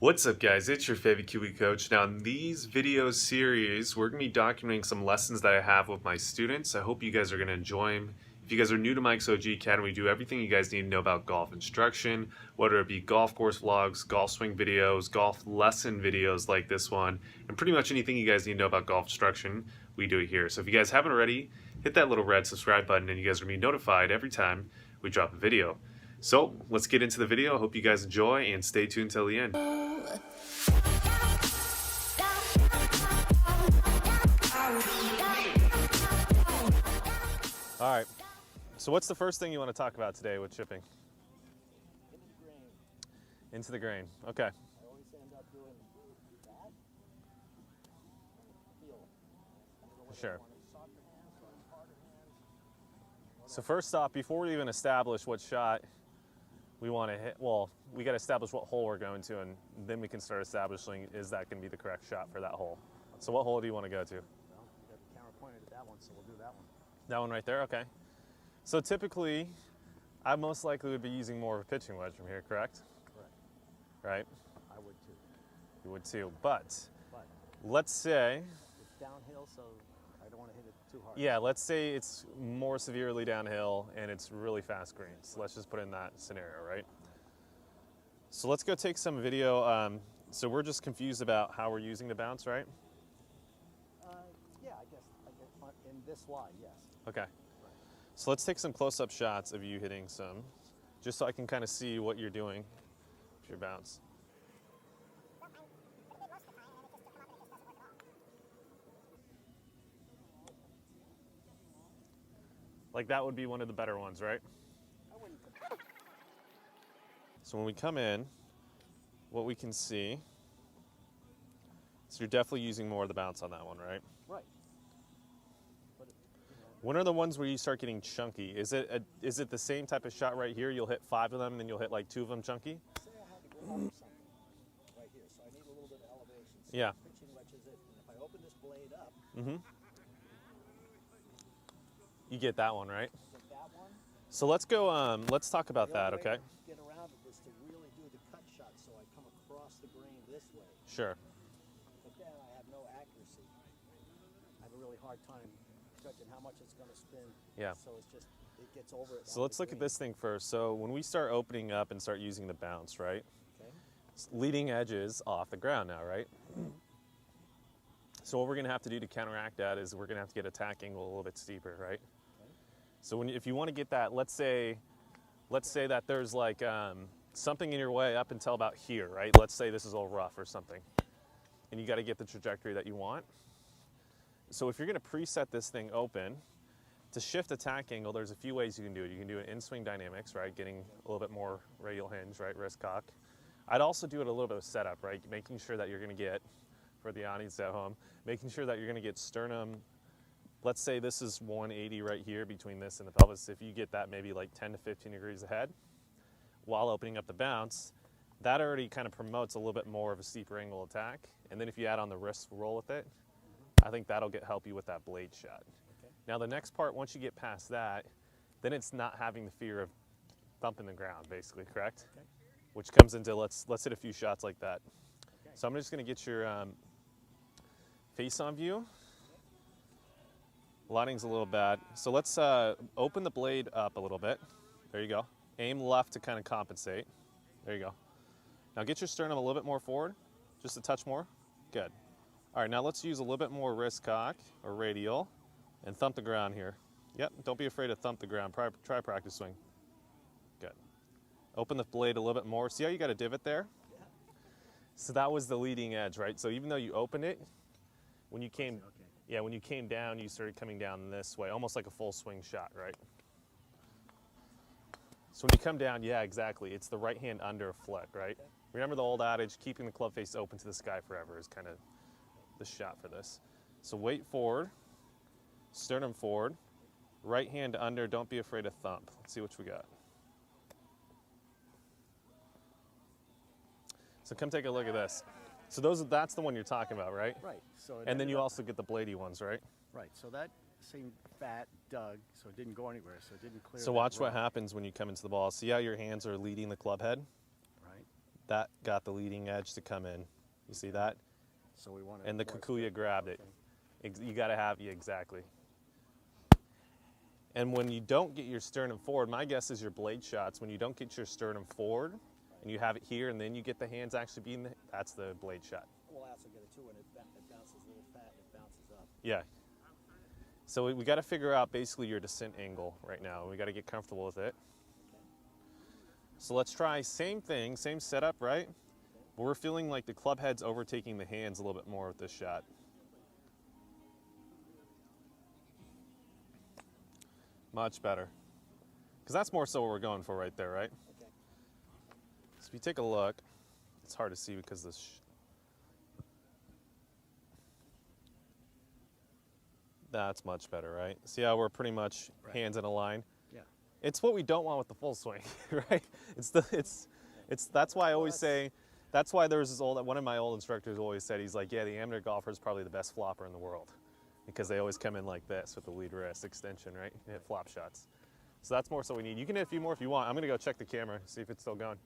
What's up guys, it's your favorite Kiwi coach. Now in these video series, we're going to be documenting some lessons that I have with my students. I hope you guys are going to enjoy them. If you guys are new to Mike's OG Academy, we do everything you guys need to know about golf instruction, whether it be golf course vlogs, golf swing videos, golf lesson videos like this one, and pretty much anything you guys need to know about golf instruction, we do it here. So if you guys haven't already, hit that little red subscribe button and you guys are going to be notified every time we drop a video. So let's get into the video. I hope you guys enjoy and stay tuned till the end. All right, so what's the first thing you want to talk about today with chipping? Into the grain. Okay. I always end up doing that. Feel. Sure. So first off, before we even establish what shot we want to hit, well, we got to establish what hole we're going to, and then we can start establishing is that going to be the correct shot for that hole. So what hole do you want to go to? Well, you got the camera pointed at that one, so we'll do that one. That one right there? Okay. So typically, I most likely would be using more of a pitching wedge from here, correct? Correct. Right? I would too. You would too. But let's say... It's downhill, so I don't want to hit it too hard. Yeah, let's say it's more severely downhill and it's really fast greens. Let's just put in that scenario, right? So let's go take some video. So we're just confused about how we're using the bounce, right? Yeah, I guess in this lie, yes. Okay. So let's take some close-up shots of you hitting some, just so I can kind of see what you're doing with your bounce. Like that would be one of the better ones, right? I wouldn't. So when we come in, what we can see, so you're definitely using more of the bounce on that one, right? Right. When are the ones where you start getting chunky? Is it the same type of shot right here? You'll hit 5 of them and then you'll hit like 2 of them chunky? Say I had to go over something right here, so I need a little bit of elevation. So Yeah. pitching wedge is it, and if I open this blade up, You get that one, right? get that one. So let's go, let's talk about The that, only way okay? to get around it is to really do the cut shot, so I come across the grain this way. Sure. But then I have no accuracy. I have a really hard time judging how much it's going to spin. Yeah. So it's just, it gets over it. So let's look at this thing first. So when we start opening up and start using the bounce, right? Okay. Leading edges off the ground now, right? So what we're going to have to do to counteract that is we're going to have to get attack angle a little bit steeper, right? Okay. So if you want to get that, let's say that there's like something in your way up until about here, right? Let's say this is all rough or something, and you got to get the trajectory that you want. So if you're going to preset this thing open, to shift attack angle, there's a few ways you can do it. You can do it in swing dynamics, right? Getting a little bit more radial hinge, right? Wrist cock. I'd also do it a little bit of setup, right? Making sure that you're going to get, for the audience at home, making sure that you're going to get sternum. Let's say this is 180 right here between this and the pelvis. If you get that maybe like 10 to 15 degrees ahead while opening up the bounce, that already kind of promotes a little bit more of a steeper angle attack. And then if you add on the wrist roll with it, I think that'll help you with that blade shot. Okay. Now the next part, once you get past that, then it's not having the fear of thumping the ground, basically, correct? Okay. Which comes into, let's hit a few shots like that. Okay. So I'm just gonna get your face on view. Lighting's a little bad. So let's open the blade up a little bit. There you go. Aim left to kind of compensate. There you go. Now get your sternum a little bit more forward, just a touch more. Good. All right, now let's use a little bit more wrist cock or radial and thump the ground here. Yep, don't be afraid to thump the ground. Try practice swing. Good. Open the blade a little bit more. See how you got a divot there? Yeah. So that was the leading edge, right? So even though you opened it, when you came, Okay. when you came down, you started coming down this way, almost like a full swing shot, right? So when you come down, yeah, exactly. It's the right hand under a flick, right? Okay. Remember the old adage, keeping the club face open to the sky forever is kind of the shot for this. So weight forward, sternum forward, right hand under, don't be afraid to thump. Let's see what we got. So come take a look at this. So that's the one you're talking about, right? Right. So And then you also get the bladey ones, right? Right. So that seemed fat, dug, so it didn't go anywhere. So it didn't clear. So that watch what row. happens when you come into the ball. See how your hands are leading the club head? Right. that got the leading edge to come in. You see that? So we want And the Kikuya grabbed it. You got to have, yeah, exactly. And when you don't get your sternum forward, my guess is your blade shots, when you don't get your sternum forward and you have it here and then you get the hands actually being the, that's the blade shot. We'll also get it too, and it bounces a little fat and it bounces up. Yeah. So we got to figure out basically your descent angle right now. We got to get comfortable with it. So let's try same thing, same setup, right? But we're feeling like the club head's overtaking the hands a little bit more with this shot. Much better. Because that's more so what we're going for right there, right? Okay. So if you take a look, it's hard to see because this. That's much better, right? See how we're pretty much hands in a line? Yeah. It's what we don't want with the full swing, right? That's why I always say, that's why there was this one of my old instructors always said, he's like, yeah, the amateur golfer is probably the best flopper in the world because they always come in like this with the lead wrist extension, right? You hit flop shots. So that's more so we need. You can hit a few more if you want. I'm gonna go check the camera, see if it's still going.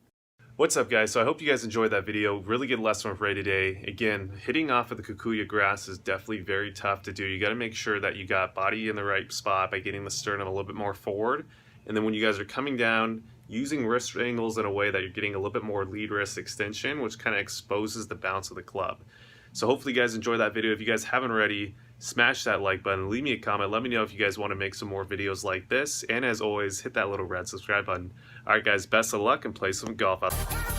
What's up, guys? So I hope you guys enjoyed that video. Really good lesson for today. Again, hitting off of the Kikuya grass is definitely very tough to do. You got to make sure that you got body in the right spot by getting the sternum a little bit more forward. And then when you guys are coming down, using wrist angles in a way that you're getting a little bit more lead wrist extension, which kind of exposes the bounce of the club. So hopefully you guys enjoyed that video. If you guys haven't already, smash that like button, leave me a comment, let me know if you guys want to make some more videos like this, and as always, hit that little red subscribe button. Alright guys, best of luck and play some golf out there.